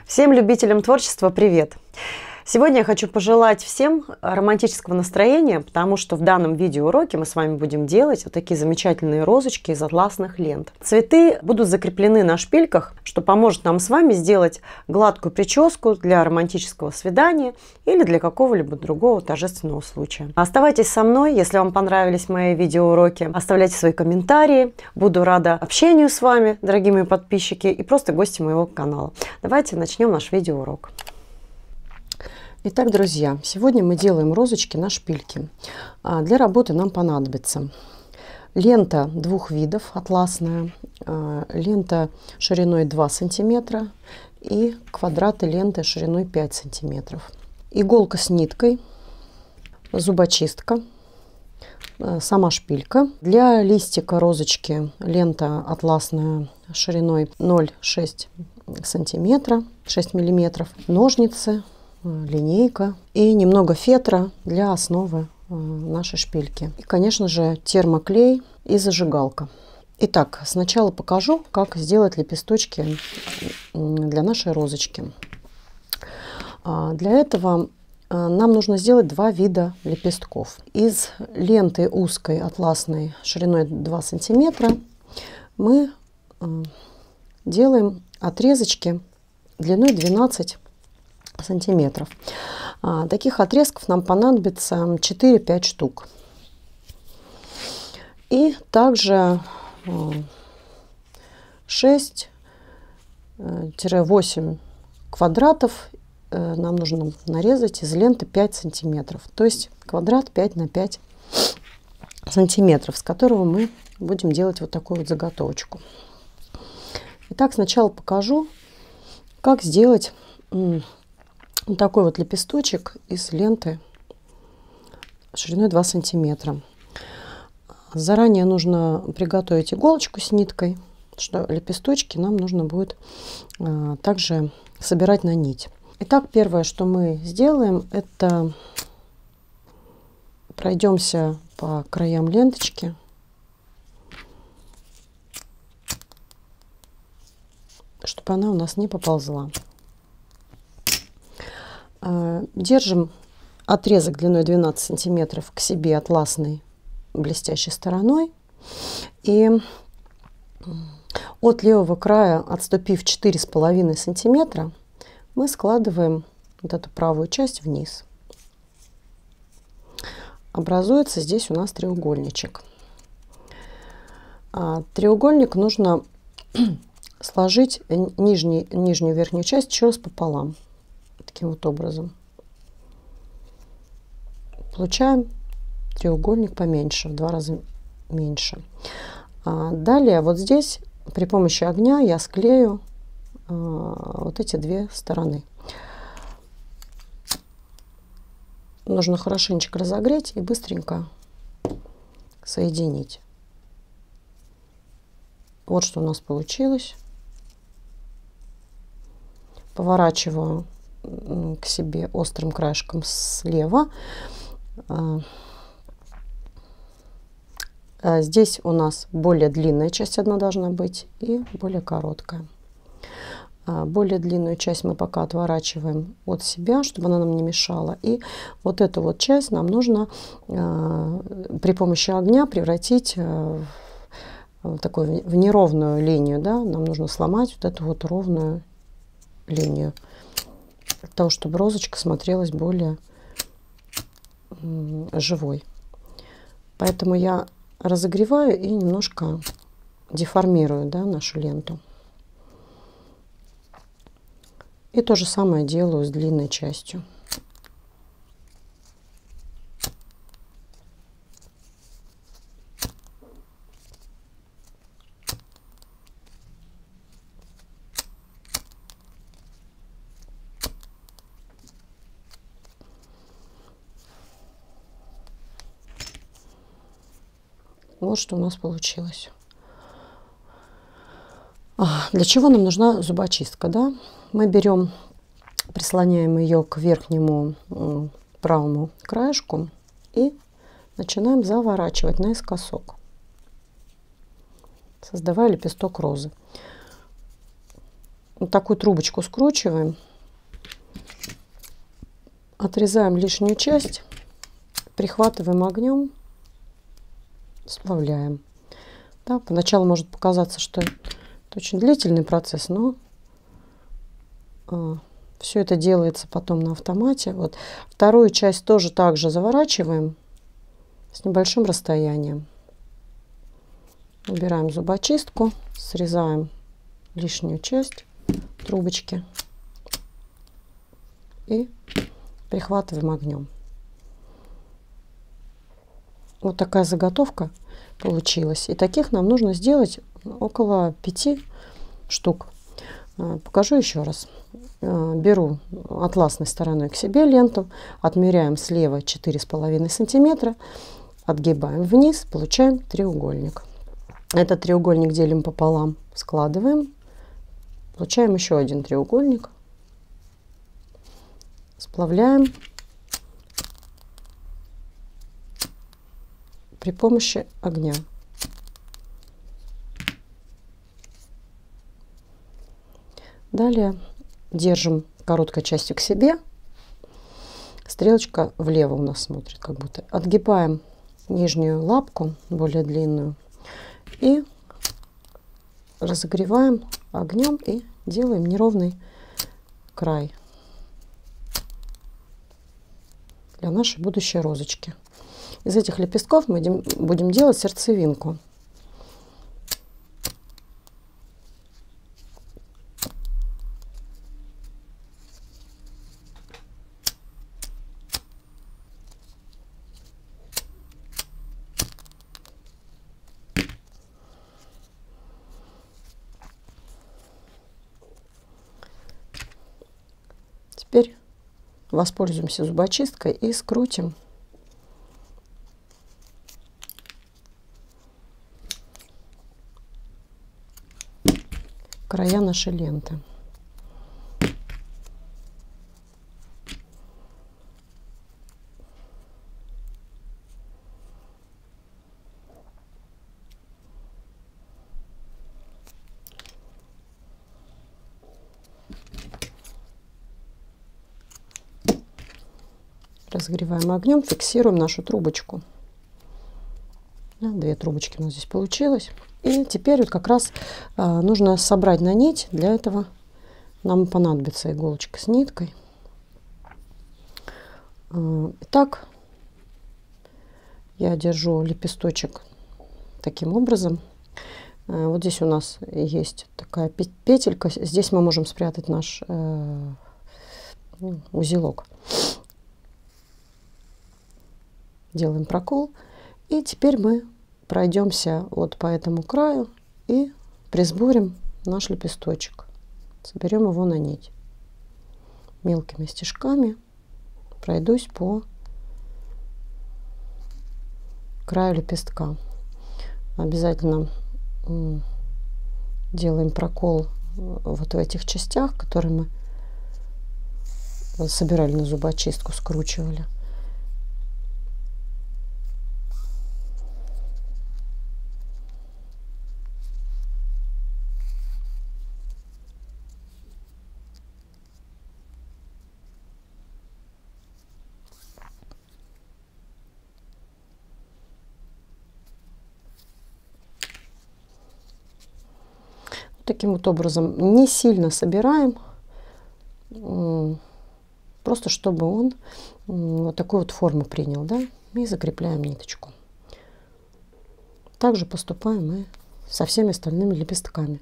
Всем любителям творчества привет! Сегодня я хочу пожелать всем романтического настроения, потому что в данном видеоуроке мы с вами будем делать вот такие замечательные розочки из атласных лент. Цветы будут закреплены на шпильках, что поможет нам с вами сделать гладкую прическу для романтического свидания или для какого-либо другого торжественного случая. Оставайтесь со мной, если вам понравились мои видеоуроки, оставляйте свои комментарии. Буду рада общению с вами, дорогие мои подписчики и просто гости моего канала. Давайте начнем наш видеоурок. Итак, друзья, сегодня мы делаем розочки на шпильке. Для работы нам понадобится лента двух видов, атласная, лента шириной 2 сантиметра и квадраты ленты шириной 5 сантиметров. Иголка с ниткой, зубочистка, сама шпилька. Для листика розочки лента атласная шириной 0,6 сантиметра, 6 миллиметров, ножницы, линейка и немного фетра для основы нашей шпильки. И, конечно же, термоклей и зажигалка. Итак, сначала покажу, как сделать лепесточки для нашей розочки. Для этого нам нужно сделать два вида лепестков. Из ленты узкой атласной шириной 2 сантиметра мы делаем отрезочки длиной 12 сантиметров. Таких отрезков нам понадобится 4-5 штук. И также 6-8 квадратов нам нужно нарезать из ленты 5 сантиметров. То есть квадрат 5 на 5 сантиметров, с которого мы будем делать вот такую вот заготовочку. Итак, сначала покажу, как сделать вот такой вот лепесточек из ленты шириной 2 сантиметра. Заранее нужно приготовить иголочку с ниткой, что лепесточки нам нужно будет также собирать на нить. Итак, первое, что мы сделаем, это пройдемся по краям ленточки. Чтобы она у нас не поползла. Держим отрезок длиной 12 сантиметров к себе атласной блестящей стороной. И от левого края, отступив 4,5 сантиметра, мы складываем вот эту правую часть вниз. Образуется здесь у нас треугольничек. Треугольник нужно сложить нижнюю и верхнюю часть еще раз пополам. Таким вот образом. Получаем треугольник поменьше, в 2 раза меньше. Далее вот здесь при помощи огня я склею вот эти две стороны. Нужно хорошенечко разогреть и быстренько соединить. Вот что у нас получилось. Поворачиваю к себе острым краешком слева. Здесь у нас более длинная часть одна должна быть и более короткая. Более длинную часть мы пока отворачиваем от себя, чтобы она нам не мешала. И вот эту вот часть нам нужно при помощи огня превратить в такую в неровную линию. Да? Нам нужно сломать вот эту вот ровную линию, для того, чтобы розочка смотрелась более живой. Поэтому я разогреваю и немножко деформирую, да, нашу ленту. И то же самое делаю с длинной частью. Вот что у нас получилось. Для чего нам нужна зубочистка, да? мы берем, прислоняем ее к верхнему правому краешку и начинаем заворачивать наискосок, создавая лепесток розы. Вот такую трубочку скручиваем, отрезаем лишнюю часть, прихватываем огнем, сплавляем. Да, поначалу может показаться, что это очень длительный процесс, но все это делается потом на автомате. Вот. Вторую часть тоже также заворачиваем с небольшим расстоянием. Убираем зубочистку, срезаем лишнюю часть трубочки и прихватываем огнем. Вот такая заготовка получилась. И таких нам нужно сделать около 5 штук. Покажу еще раз. Беру атласной стороной к себе ленту, отмеряем слева 4,5 сантиметра, отгибаем вниз, получаем треугольник. Этот треугольник делим пополам, складываем, получаем еще один треугольник, сплавляем при помощи огня. Далее держим короткой частью к себе, стрелочка влево у нас смотрит как будто. Отгибаем нижнюю лапку, более длинную, и разогреваем огнем и делаем неровный край для нашей будущей розочки. Из этих лепестков мы будем делать сердцевинку. Теперь воспользуемся зубочисткой и скрутим края нашей ленты. Разогреваем огнем, фиксируем нашу трубочку. Да, 2 трубочки у нас здесь получилось. И теперь вот как раз нужно собрать на нить. Для этого нам понадобится иголочка с ниткой. Итак, я держу лепесточек таким образом. Вот здесь у нас есть такая петелька. Здесь мы можем спрятать наш узелок. Делаем прокол. И теперь мы пройдемся вот по этому краю и присборим наш лепесточек. Соберем его на нить. Мелкими стежками пройдусь по краю лепестка. Обязательно делаем прокол вот в этих частях, которые мы собирали на зубочистку, скручивали. Таким вот образом не сильно собираем, просто чтобы он вот такую вот форму принял, да, и закрепляем ниточку. Также поступаем и со всеми остальными лепестками.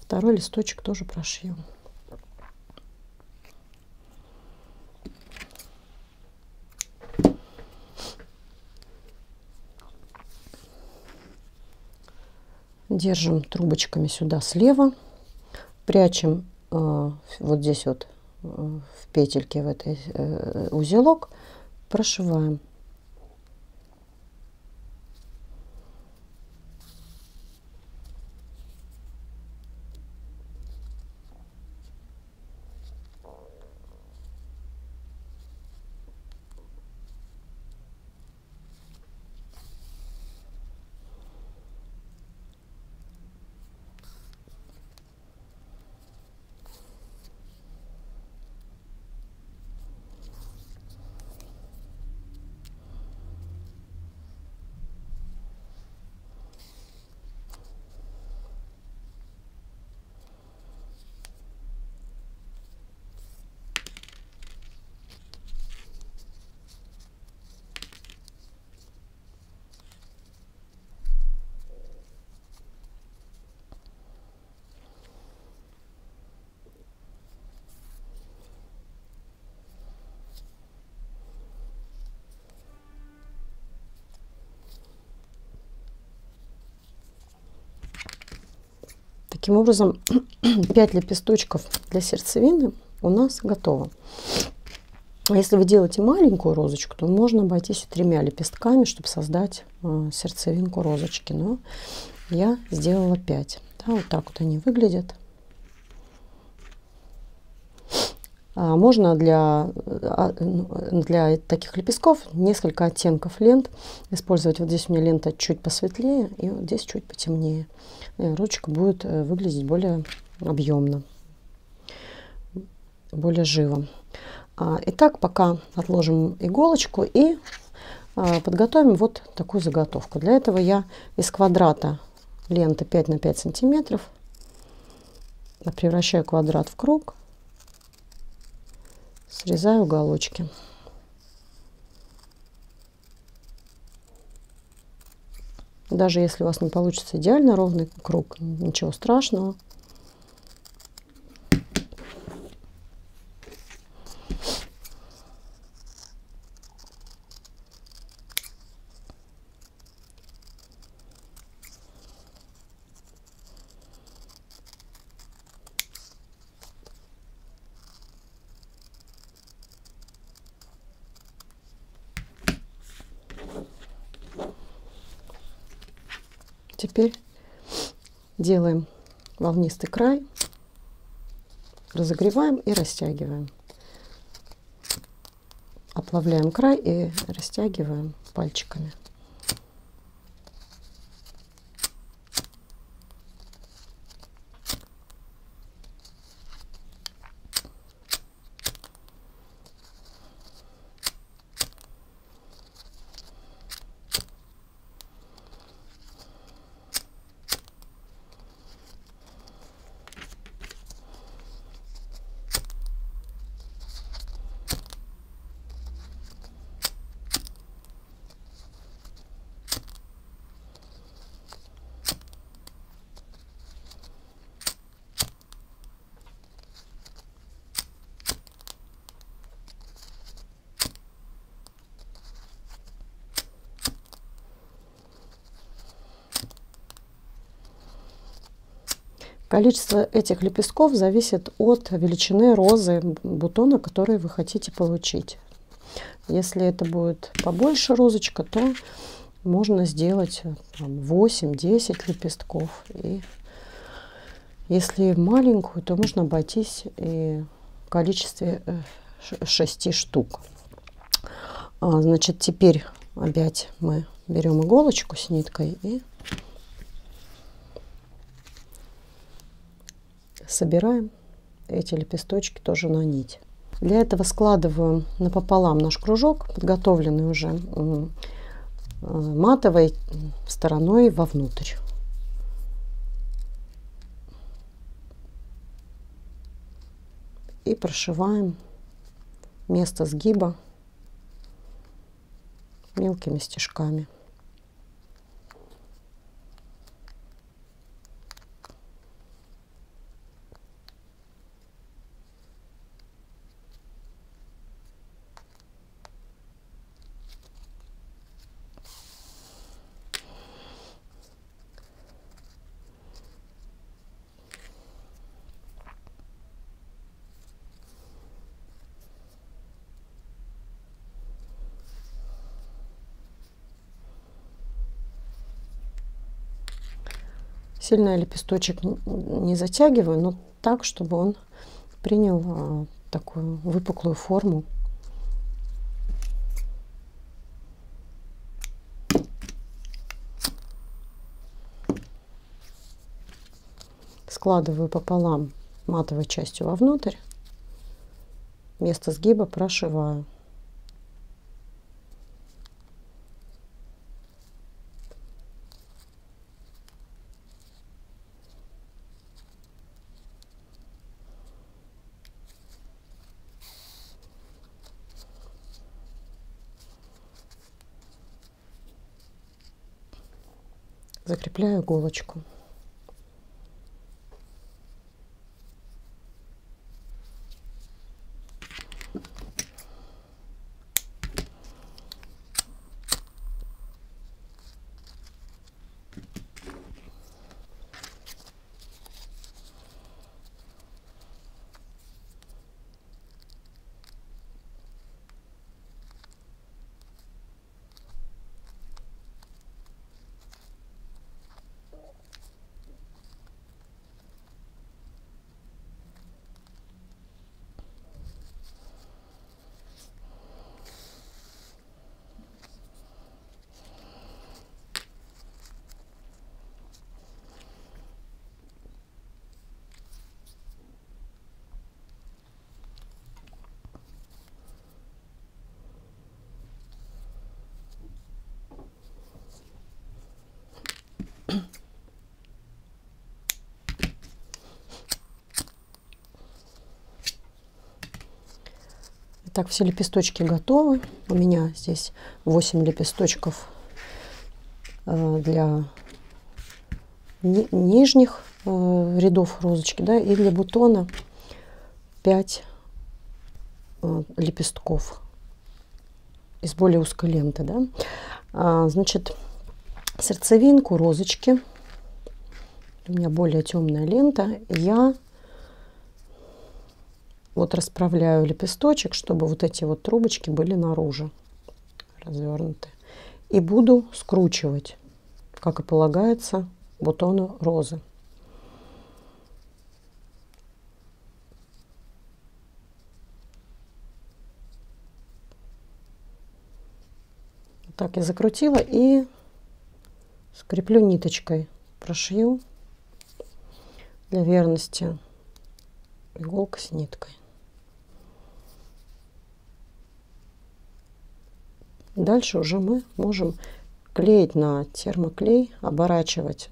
Второй листочек тоже прошьем. Держим трубочками сюда слева, Прячем вот здесь вот в петельке, в этой узелок, прошиваем. Таким образом, 5 лепесточков для сердцевины у нас готово. А если вы делаете маленькую розочку, то можно обойтись 3 лепестками, чтобы создать сердцевинку розочки. Но я сделала 5. Да, вот так вот они выглядят. Можно для таких лепестков несколько оттенков лент использовать. Вот здесь у меня лента чуть посветлее, и вот здесь чуть потемнее. И розочка будет выглядеть более объемно, более живо. Итак, пока отложим иголочку и подготовим вот такую заготовку. Для этого я из квадрата ленты 5 на 5 сантиметров превращаю квадрат в круг. Срезаю уголочки. Даже если у вас не получится идеально ровный круг, ничего страшного. Теперь делаем волнистый край, разогреваем и растягиваем. Оплавляем край и растягиваем пальчиками. Количество этих лепестков зависит от величины розы, бутона, который вы хотите получить. Если это будет побольше розочка, то можно сделать 8-10 лепестков. И если маленькую, то можно обойтись и в количестве 6 штук. Значит, теперь опять мы берем иголочку с ниткой и собираем эти лепесточки тоже на нить. Для этого складываю напополам наш кружок, подготовленный уже матовой стороной вовнутрь. И прошиваем место сгиба мелкими стежками. Сильно я лепесточек не затягиваю, но так, чтобы он принял такую выпуклую форму. Складываю пополам матовой частью вовнутрь. Место сгиба прошиваю. Закрепляю иголочку. Так, все лепесточки готовы. У меня здесь 8 лепесточков для нижних рядов розочки, да, и для бутона 5 лепестков из более узкой ленты, да. Значит, сердцевинку розочки, у меня более темная лента, я вот расправляю лепесточек, чтобы вот эти вот трубочки были наружу развернуты. И буду скручивать, как и полагается, бутону розы. Так я закрутила и скреплю ниточкой, прошью для верности иголка с ниткой. Дальше уже мы можем клеить на термоклей, оборачивать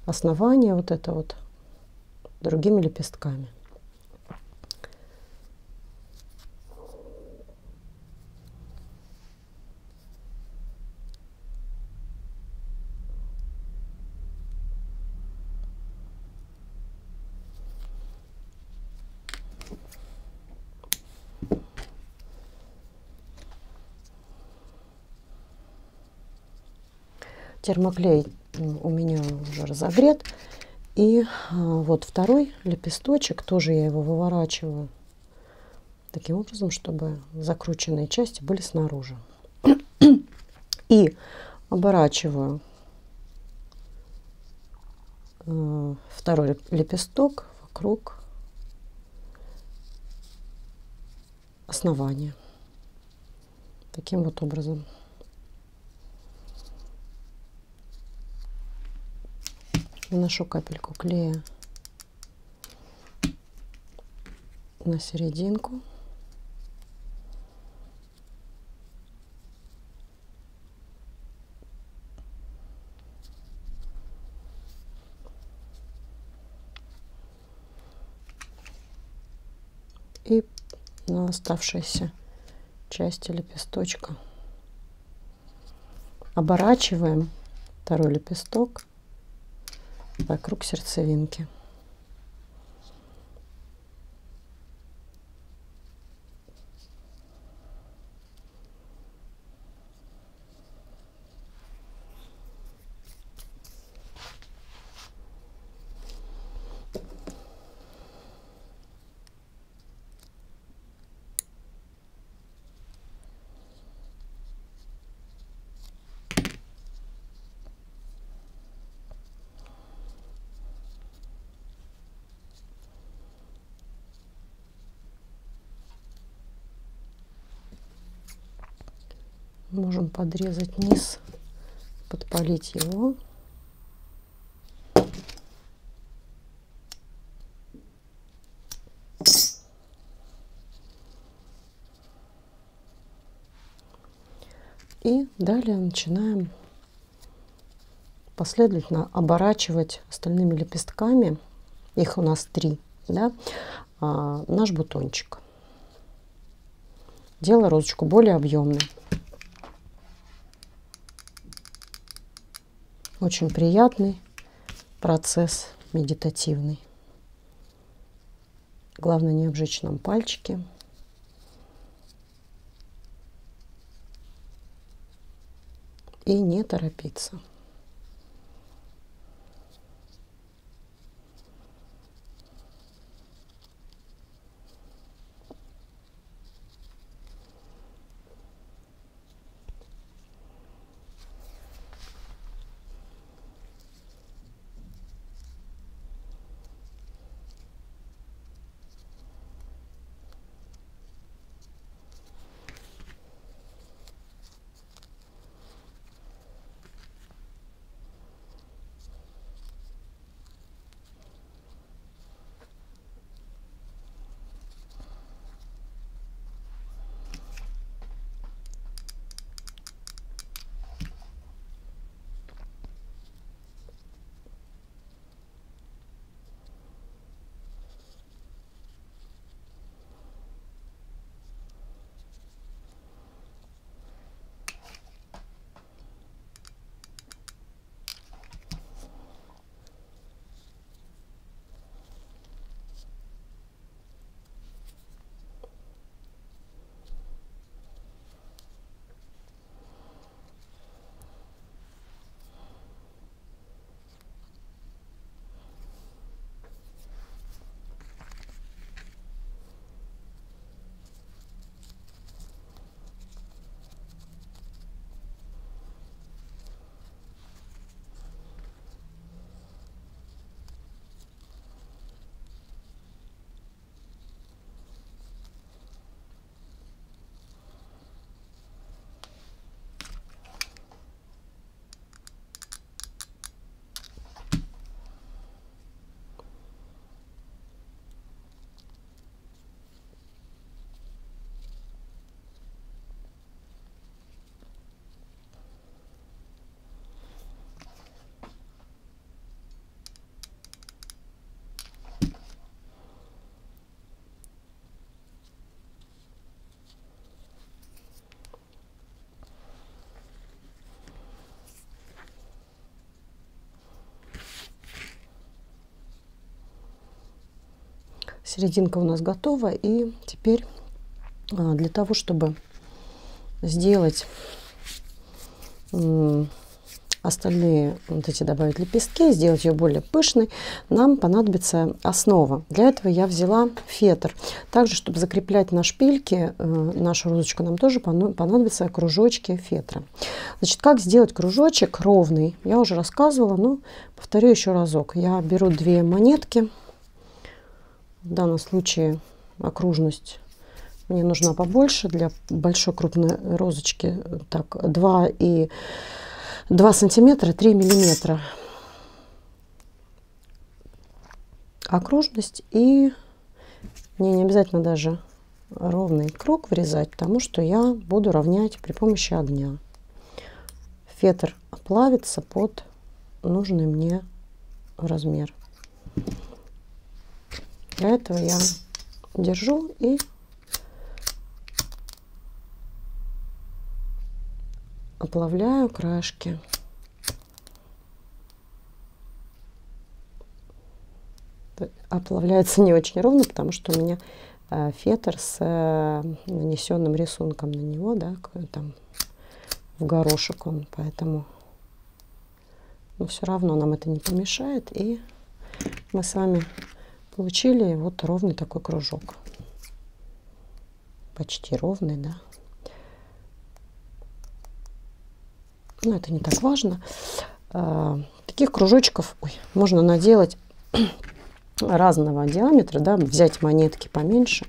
основание вот это вот другими лепестками. Термоклей у меня уже разогрет. И вот второй лепесточек, тоже я его выворачиваю таким образом, чтобы закрученные части были снаружи. И оборачиваю второй лепесток вокруг основания. Таким вот образом. Наношу капельку клея на серединку. И на оставшиеся части лепесточка оборачиваем второй лепесток вокруг сердцевинки. Можем подрезать низ, подпалить его. И далее начинаем последовательно оборачивать остальными лепестками, их у нас 3, да, наш бутончик, делая розочку более объемной. Очень приятный процесс, медитативный. Главное не обжечь нам пальчики. И не торопиться. Серединка у нас готова, и теперь для того, чтобы сделать остальные вот эти добавить лепестки, сделать ее более пышной, нам понадобится основа. Для этого я взяла фетр. Также, чтобы закреплять на шпильке нашу розочку, нам тоже понадобятся кружочки фетра. Значит, как сделать кружочек ровный, я уже рассказывала, но повторю еще разок. Я беру 2 монетки. В данном случае окружность мне нужна побольше, для большой крупной розочки. Так, 2 сантиметра, 3 миллиметра окружность. И мне не обязательно даже ровный круг вырезать, потому что я буду равнять при помощи огня. Фетр оплавится под нужный мне размер. Для этого я держу и оплавляю краешки. Оплавляется не очень ровно, потому что у меня фетр с нанесенным рисунком на него, да, там в горошек он, поэтому, но все равно нам это не помешает, и мы с вами получили вот ровный такой кружок, почти ровный, да. Но это не так важно. Таких кружочков можно наделать разного диаметра, да, взять монетки поменьше,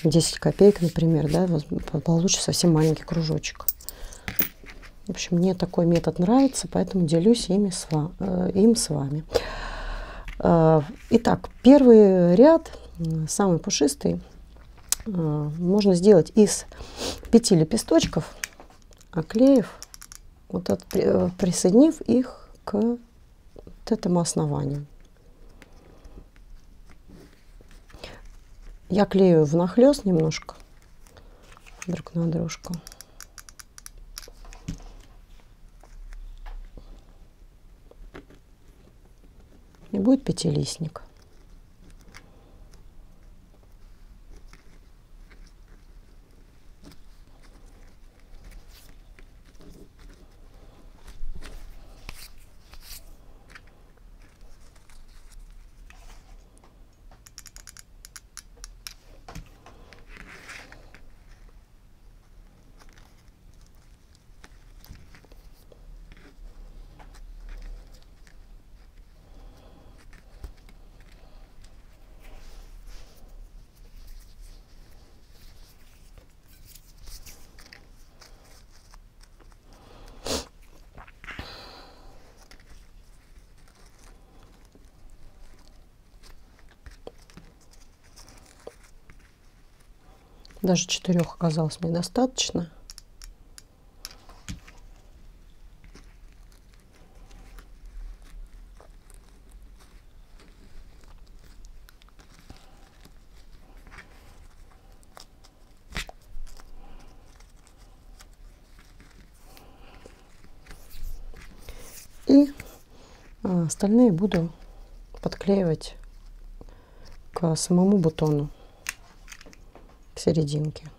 10 копеек, например, да, получится совсем маленький кружочек. В общем, мне такой метод нравится, поэтому делюсь им с вами. Итак, первый ряд, самый пушистый, можно сделать из 5 лепесточков, оклеив, присоединив их к вот этому основанию. Я клею внахлёст немножко друг на дружку. И будет пятилистник. Даже 4 оказалось мне достаточно. И остальные буду подклеивать к самому бутону, к серединке.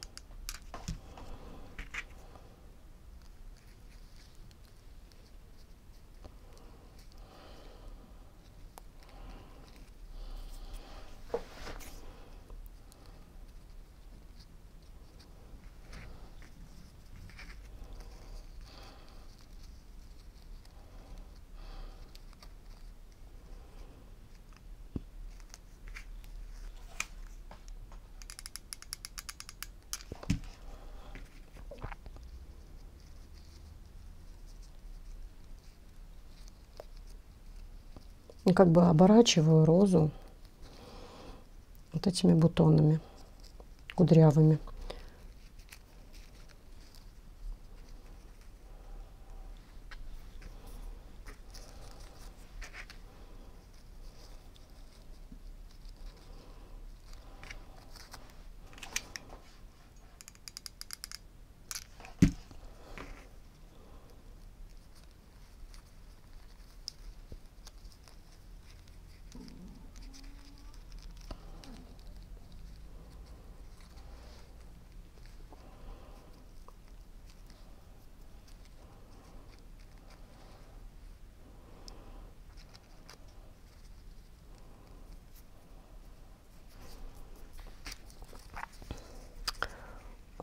И как бы оборачиваю розу вот этими бутонами кудрявыми.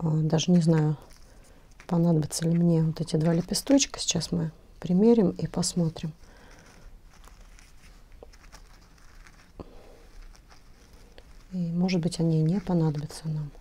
Даже не знаю, понадобятся ли мне вот эти 2 лепесточка. Сейчас мы примерим и посмотрим. И, может быть, они не понадобятся нам.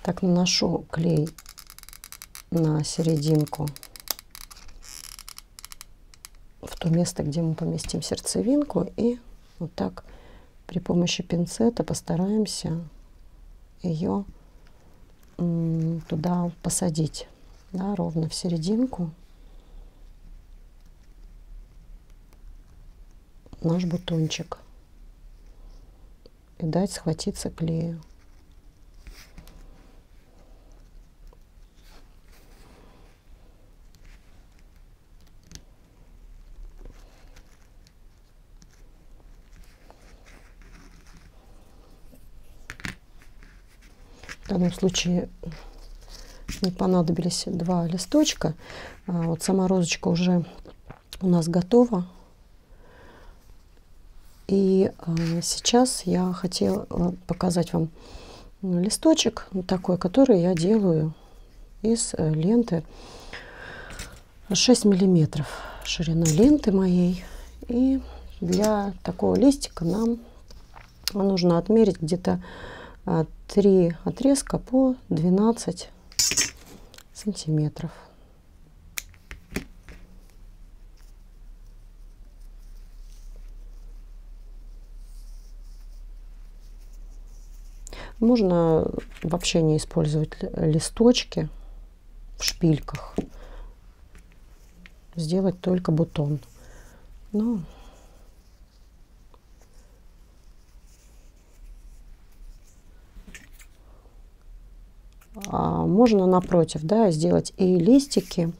Так, наношу клей на серединку, в то место, где мы поместим сердцевинку, и вот так при помощи пинцета постараемся ее туда посадить, да, ровно в серединку наш бутончик и дать схватиться клею. данном случае не понадобились 2 листочка. Вот сама розочка уже у нас готова. И сейчас я хотела показать вам листочек такой, который я делаю из ленты 6 миллиметров ширина ленты моей. И для такого листика нам нужно отмерить где-то 3 отрезка по 12 сантиметров. Можно вообще не использовать листочки в шпильках, сделать только бутон. Но можно напротив, да, сделать и листики,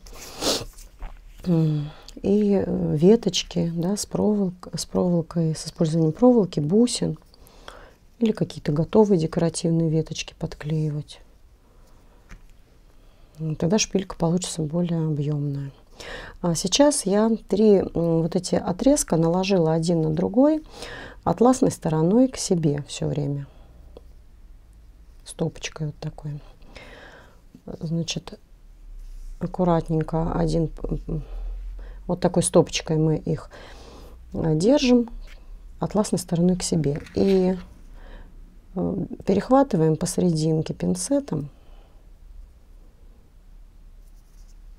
и веточки, да, с проволокой, с использованием проволоки, бусин, или какие-то готовые декоративные веточки подклеивать. Тогда шпилька получится более объемная. А сейчас я 3 вот эти отрезка наложила один на другой атласной стороной к себе все время. Стопочкой вот такой. Значит, аккуратненько вот такой стопочкой мы их держим атласной стороной к себе. И перехватываем посерединке пинцетом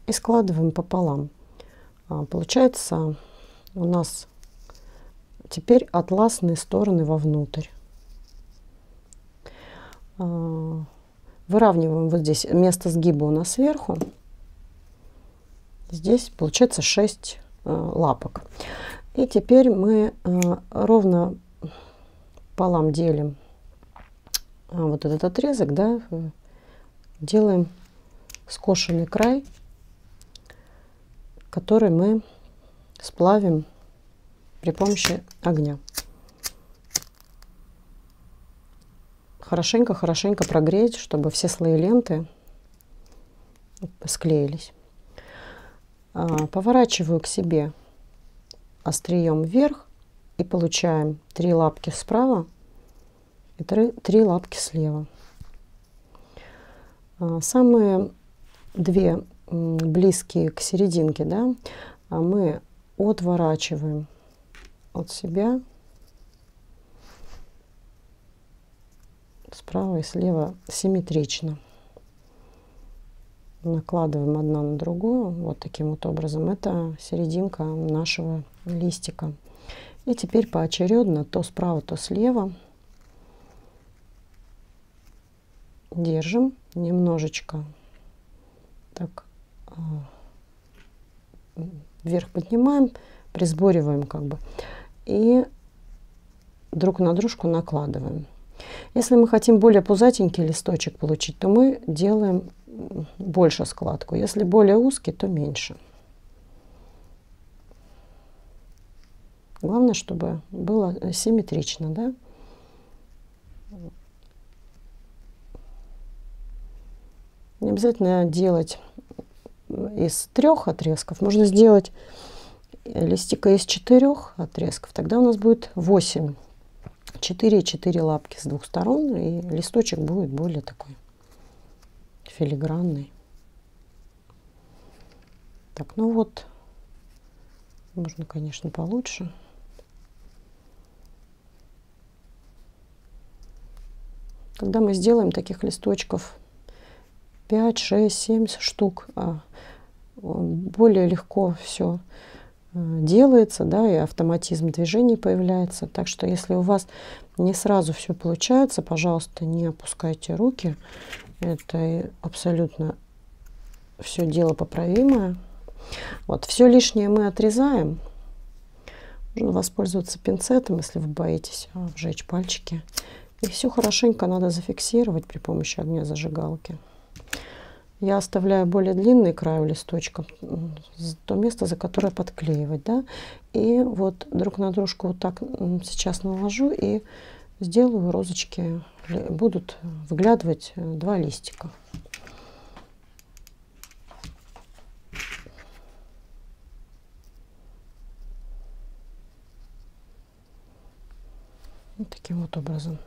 и складываем пополам. Получается у нас теперь атласные стороны вовнутрь. Выравниваем вот здесь место сгиба у нас сверху. Здесь получается 6 лапок. И теперь мы ровно пополам делим вот этот отрезок, да, делаем скошенный край, который мы сплавим при помощи огня. Хорошенько прогреть, чтобы все слои ленты склеились. Поворачиваю к себе острием вверх и получаем 3 лапки справа и 3 лапки слева. Самые 2 близкие к серединке, да, мы отворачиваем от себя справа и слева симметрично. Накладываем одна на другую вот таким вот образом. Это серединка нашего листика. И теперь поочередно то справа, то слева держим немножечко так вверх поднимаем, присбориваем как бы и друг на дружку накладываем. Если мы хотим более пузатенький листочек получить, то мы делаем больше складку. Если более узкий, то меньше. Главное, чтобы было симметрично, да? Не обязательно делать из 3 отрезков. Можно сделать листика из 4 отрезков. Тогда у нас будет 8. 4 лапки с 2 сторон. И листочек будет более такой филигранный. Так, ну вот. Можно, конечно, получше. Когда мы сделаем таких листочков 5, 6, 7 штук, более легко все делается, да, и автоматизм движений появляется. Так что, если у вас не сразу все получается, пожалуйста, не опускайте руки. Это абсолютно все дело поправимое. Вот, все лишнее мы отрезаем. Можно воспользоваться пинцетом, если вы боитесь обжечь пальчики. И все хорошенько надо зафиксировать при помощи огня зажигалки. Я оставляю более длинный край у листочка, то место, за которое подклеивать, да. И вот друг на дружку вот так сейчас наложу и сделаю розочки, будут выглядывать 2 листика. Вот таким вот образом.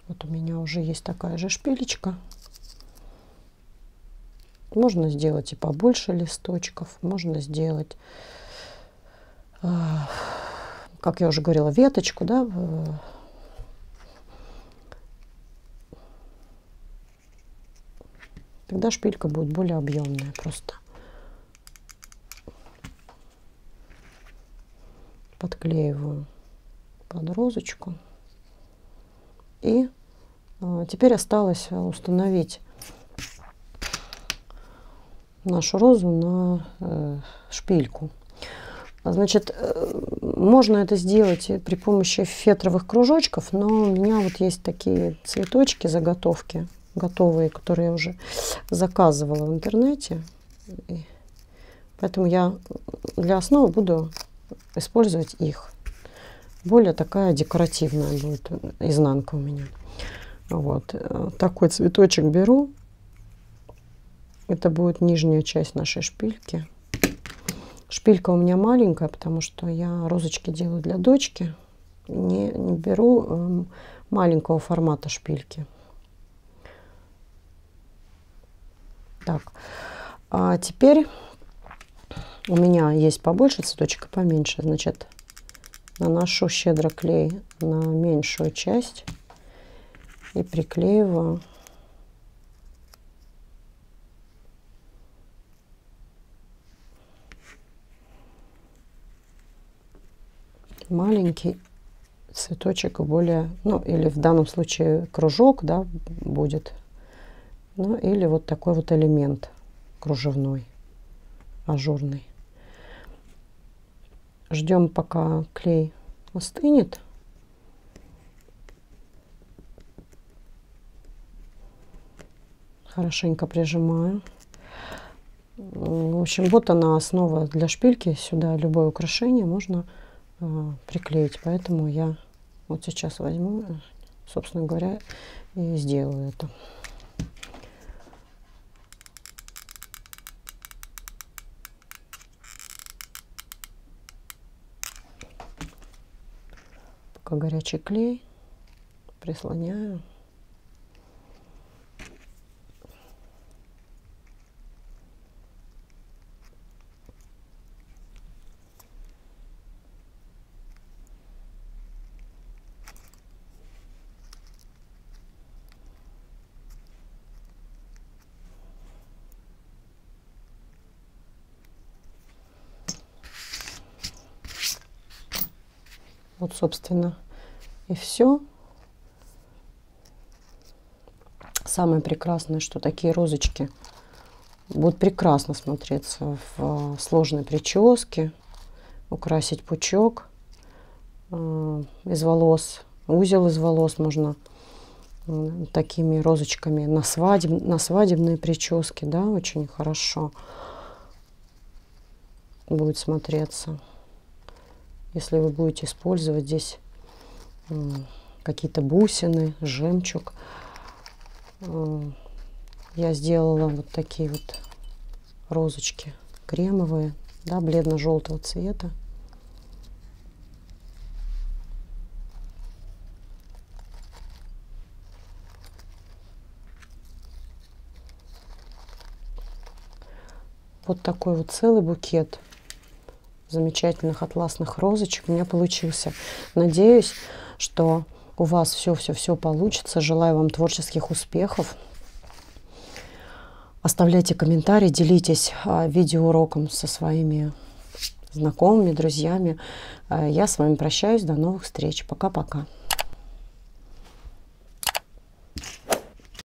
Вот у меня уже есть такая же шпилечка. Можно сделать и побольше листочков, можно сделать, как я уже говорила, веточку, да, тогда шпилька будет более объемная просто. Подклеиваю под розочку. И теперь осталось установить нашу розу на шпильку. Значит, можно это сделать при помощи фетровых кружочков, но у меня вот есть такие цветочки, заготовки готовые, которые я уже заказывала в интернете. И поэтому я для основы буду использовать их. Более такая декоративная будет изнанка у меня. Вот. Такой цветочек беру. Это будет нижняя часть нашей шпильки. Шпилька у меня маленькая, потому что я розочки делаю для дочки. Не беру маленького формата шпильки. Так, а теперь у меня есть побольше цветочек и поменьше. Значит, наношу щедро клей на меньшую часть и приклеиваю маленький цветочек, более, ну, или в данном случае кружок, да, будет, ну, или вот такой вот элемент кружевной, ажурный. Ждем, пока клей остынет. Хорошенько прижимаю. В общем, вот она основа для шпильки. Сюда любое украшение можно приклеить. Поэтому я вот сейчас возьму, собственно говоря, и сделаю это. Пока горячий клей, прислоняю. Вот, собственно, и все. Самое прекрасное, что такие розочки будут прекрасно смотреться в сложной прическе. Украсить пучок из волос, узел из волос можно такими розочками на свадебные прически, да, очень хорошо будет смотреться. Если вы будете использовать здесь какие-то бусины, жемчуг. Я сделала вот такие вот розочки кремовые, да, бледно-желтого цвета. Вот такой вот целый букет замечательных атласных розочек у меня получился. Надеюсь, что у вас все получится. Желаю вам творческих успехов. Оставляйте комментарии, делитесь видеоуроком со своими знакомыми, друзьями. Я с вами прощаюсь. До новых встреч. Пока-пока.